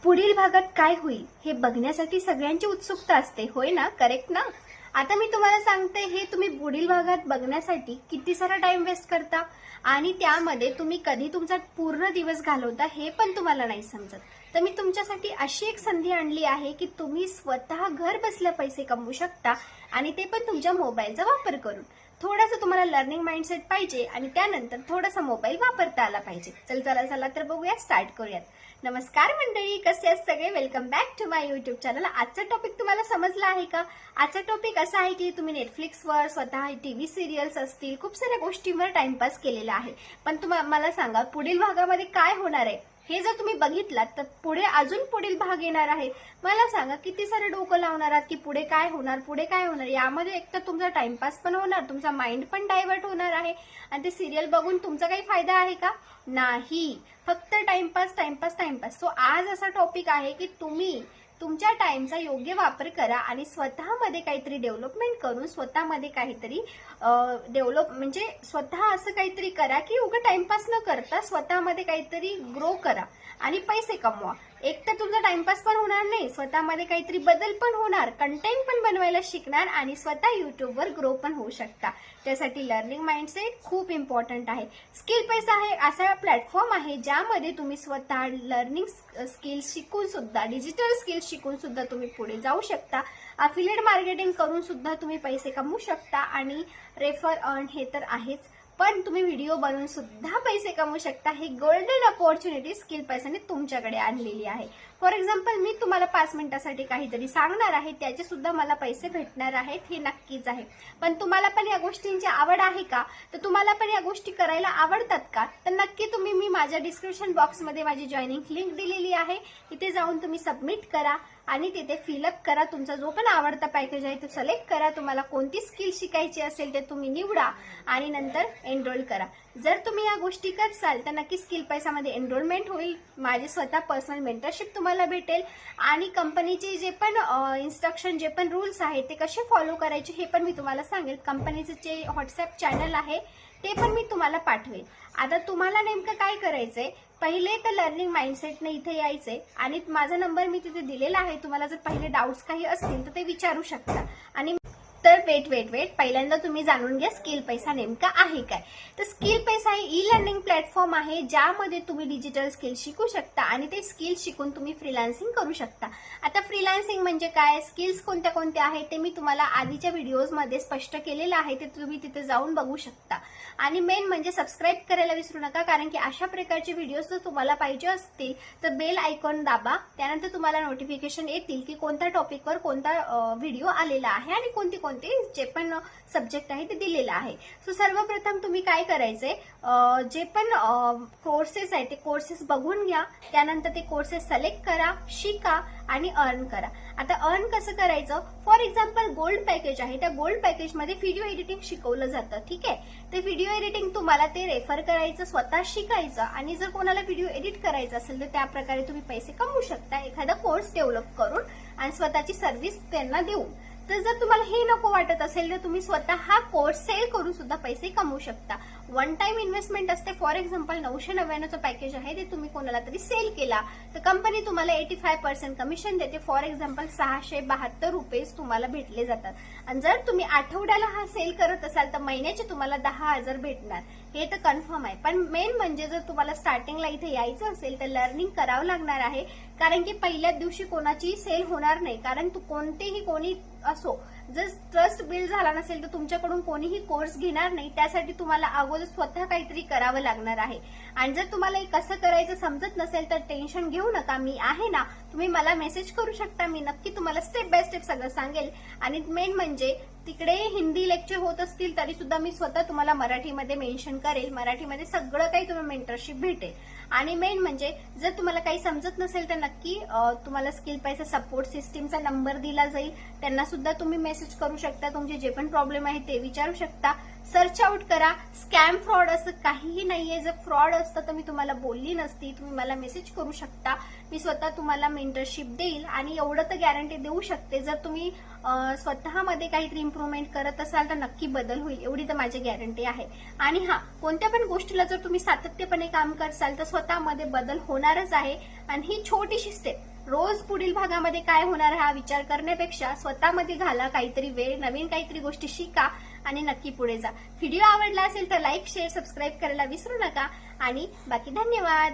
पुढील भागात काय होईल हे बघण्यासाठी सगळ्यांची उत्सुकता असते, होय ना? करेक्ट ना? आता मी तुम्हाला सांगते, हे तुम्ही पुढील भागात बघण्यासाठी किती सारा टाइम वेस्ट करता आणि त्यामध्ये तुम्ही कधी तुमचा पूर्ण दिवस घालवता हे पण तुम्हाला नाही समजत. तर मी तुमच्यासाठी अशी एक संधी आणली आहे की तुम्ही स्वतः घर बसल्या पैसे कमवू शकता आणि ते पण तुमच्या मोबाईलचा वापर करून. थोडासा तुम्हाला लर्निंग माइंडसेट पाहिजे आणि त्यानंतर थोडासा मोबाईल वापरता आला पाहिजे. चला तर बघूया, स्टार्ट करूयात. नमस्कार मंडळी, कसे आहेत सगळे? Welcome back to my YouTube channel. आजचा टॉपिक तुम्हाला समजला आहे का? आजचा टॉपिक असा आहे की तुम्ही नेटफ्लिक्सवर स्वतः टीव्ही सिरियल्स असतील, खूप साऱ्या गोष्टींवर टाइमपास केलेला आहे, पण मला सांगा पुढील भागामध्ये काय होणार आहे हे जर तुम्ही बघितलात तर पुढे अजून पुढील भाग येणार आहे. मला सांगा किती सारे डोकं लावणार आहात की पुढे काय होणार. यामध्ये एक तर तुमचा टाइमपास पण होणार, तुमचा माइंड पण डायव्हर्ट होणार आहे आणि ते सिरियल बघून तुमचा काही फायदा आहे का? नाही, फक्त टाइमपास. सो आज असा टॉपिक आहे की तुम्ही तुमच्या टाइमचा योग्य वापर करा आणि स्वतःमध्ये काहीतरी डेव्हलपमेंट करून स्वतःमध्ये काहीतरी म्हणजे स्वतः असं काहीतरी करा की उगा टाइमपास न करता स्वतःमध्ये काहीतरी ग्रो करा आणि पैसे कमवा. एक तर तुमचा टाइमपास पण होणार नाही, स्वतःमध्ये काहीतरी बदल पण होणार, कंटेंट पण बनवायला शिकणार आणि स्वतः युट्यूबवर ग्रो पण होऊ शकता. त्यासाठी लर्निंग माइंडसेट खूप इम्पॉर्टंट आहे. स्किल पैसा आहे असा प्लॅटफॉर्म आहे ज्यामध्ये तुम्ही स्वतः लर्निंग स्किल्स शिकून सुद्धा, डिजिटल स्किल्स शिकून सुद्धा तुम्ही पुढे जाऊ शकता. अफिलिएट मार्केटिंग करून सुद्धा तुम्ही पैसे कमवू शकता आणि रेफर अर्न हे तर आहेच, पण तुम्ही व्हिडिओ बनवून सुद्धा पैसे कमवू शकता. हे गोल्डन अपॉर्च्युनिटी स्किल पैशाने तुमच्याकडे आणलेली आहे. फॉर एक्झाम्पल, मी तुम्हाला 5 मिनिटासाठी काहीतरी सांगणार आहे, त्याचे सुद्धा मला पैसे भेटणार आहेत, हे नक्कीच आहे. पण तुम्हाला पण या गोष्टींची आवड आहे का? तर तुम्हाला पण या गोष्टी करायला आवडतात का? तर नक्की तुम्ही, मी माझ्या डिस्क्रिप्शन बॉक्समध्ये माझी जॉईनिंग लिंक दिलेली आहे, तिथे जाऊन तुम्ही सबमिट करा आणि तिथे फिलअप करा. तुमचा जो पण आवडता पॅकेज आहे तो सिलेक्ट करा. तुम्हाला कोणती स्किल शिकायची असेल ते तुम्ही निवडा आणि नंतर एनरोल करा. जर तुम्ही या गोष्टी करसाल तर नक्की स्किल पैशामध्ये एनरोलमेंट होईल, माझे स्वतः पर्सनल मेंटरशिप तुम्हाला भेटेल आणि कंपनीचे जे पण इन्स्ट्रक्शन, जे पण रूल्स आहेत ते कसे फॉलो करायचे हे पण मी तुम्हाला सांगेल. कंपनीचे जे व्हॉट्सअप चॅनल आहे ते पण मी तुम्हाला पाठवेल. आता तुम्हाला नेमकं काय करायचंय, पहिले तर लर्निंग माइंडसेटने इथे यायचंय आणि माझा नंबर मी तिथे दिलेला आहे. तुम्हाला जर पहिले डाऊट्स काही असतील तर ते विचारू शकता. आणि तर वेट पहिल्यांदा तुम्ही जाणून घ्या स्किल पैसा नेमका आहे काय. तर स्किल पैसा हे ई लर्निंग प्लॅटफॉर्म आहे ज्यामध्ये तुम्ही डिजिटल स्किल शिकू शकता आणि ते स्किल शिकून तुम्ही फ्रीलान्सिंग करू शकता. आता फ्रीलान्सिंग म्हणजे काय, स्किल्स कोणत्या कोणत्या आहेत ते मी तुम्हाला आधीच्या व्हिडिओजमध्ये स्पष्ट केलेलं आहे, ते तुम्ही तिथे जाऊन बघू शकता. आणि मेन म्हणजे सबस्क्राईब करायला विसरू नका, कारण की अशा प्रकारचे व्हिडिओज जर तुम्हाला पाहिजे असतील तर बेल आयकॉन दाबा. त्यानंतर तुम्हाला नोटिफिकेशन येतील की कोणत्या टॉपिकवर कोणता व्हिडिओ आलेला आहे आणि कोणते जे पण सब्जेक्ट आहे ते दिलेलं आहे. सो सर्वप्रथम तुम्ही काय करायचंय, जे पण कोर्सेस आहे ते कोर्सेस बघून घ्या. त्यानंतर ते कोर्सेस सिलेक्ट करा, शिका आणि अर्न करा. आता अर्न कसं करायचं, फॉर एक्झाम्पल गोल्ड पॅकेज आहे, त्या गोल्ड पॅकेजमध्ये व्हिडिओ एडिटिंग शिकवलं जातं. ठीक आहे, ते व्हिडिओ एडिटिंग तुम्हाला ते रेफर करायचं, स्वतः शिकायचं आणि जर कोणाला व्हिडिओ एडिट करायचा असेल तर त्या प्रकारे तुम्ही पैसे कमवू शकता, एखादा कोर्स डेव्हलप करून आणि स्वतःची सर्व्हिस त्यांना देऊन. तर जर तुम्हाला हे नको वाटत असेल तर तुम्ही स्वतः हा कोर्स सेल करून सुद्धा पैसे कमवू शकता. वन टाइम इन्व्हेस्टमेंट असते. फॉर एक्झाम्पल 999चं पॅकेज आहे, ते तुम्ही कोणाला तरी सेल केला तर कंपनी तुम्हाला 85% कमिशन देते. फॉर एक्झाम्पल 672 रुपये तुम्हाला भेटले जातात. आणि जर तुम्ही आठवड्याला हा सेल करत असाल तर महिन्याचे तुम्हाला 10,000 भेटणार, हे तर कन्फर्म आहे. पण मेन म्हणजे जर तुम्हाला स्टार्टिंगला इथे यायचं असेल तर लर्निंग करावं लागणार आहे, कारण की पहिल्याच दिवशी कोणाची सेल होणार नाही. कारण कोणी असो, जर ट्रस्ट बिल्ड झाला नसेल तर तुमच्याकडून कोणीही कोर्स घेणार नाही. त्यासाठी तुम्हाला अगोदर स्वतः काहीतरी करावं लागणार आहे. आणि जर तुम्हाला कसं करायचं समजत नसेल तर टेन्शन घेऊ नका, मी आहे ना, तुम्ही मला मेसेज करू शकता, मी नक्की तुम्हाला स्टेप बाय स्टेप सगळं सांगेल. आणि मेन म्हणजे तिकडे हिंदी लेक्चर होत असतील तरी सुद्धा मी स्वतः तुम्हाला मराठीमध्ये मेन्शन करेल, मराठीमध्ये सगळं काही तुम्हाला मेंटरशिप भेटेल. आणि मेन म्हणजे जर तुम्हाला काही समजत नसेल तर नक्की तुम्हाला स्किल पैसा सपोर्ट सिस्टीमचा नंबर दिला जाईल, त्यांना सुद्धा तुम्ही मेसेज करू शकता, तुमचे जे पण प्रॉब्लेम आहे ते विचारू शकता. सर्च आउट करा. स्कॅम फ्रॉड असं काहीही नाहीये. जर फ्रॉड असतं तर मी तुम्हाला बोलली नसती. तुम्ही मला मेसेज करू शकता, मी स्वतः तुम्हाला मेंटरशिप देईल आणि एवढं तर गॅरंटी देऊ शकते, जर तुम्ही स्वतःमध्ये काहीतरी इम्प्रूव्हमेंट करत असाल तर नक्की बदल होईल, एवढी तर माझी गॅरंटी आहे. आणि हा, कोणत्या पण गोष्टीला जर तुम्ही सातत्यपणे काम करसाल तर स्वतःमध्ये बदल होणारच आहे. आणि ही छोटीशी स्टेप रोज पुढील भागामध्ये काय होणार हा विचार करण्यापेक्षा स्वतःमध्ये घाला काहीतरी वेळ, नवीन काहीतरी गोष्टी शिका आणि नक्की पुढे जा. व्हिडिओ आवडला असेल तर लाईक, शेअर, सबस्क्राईब करायला विसरू नका आणि बाकी धन्यवाद.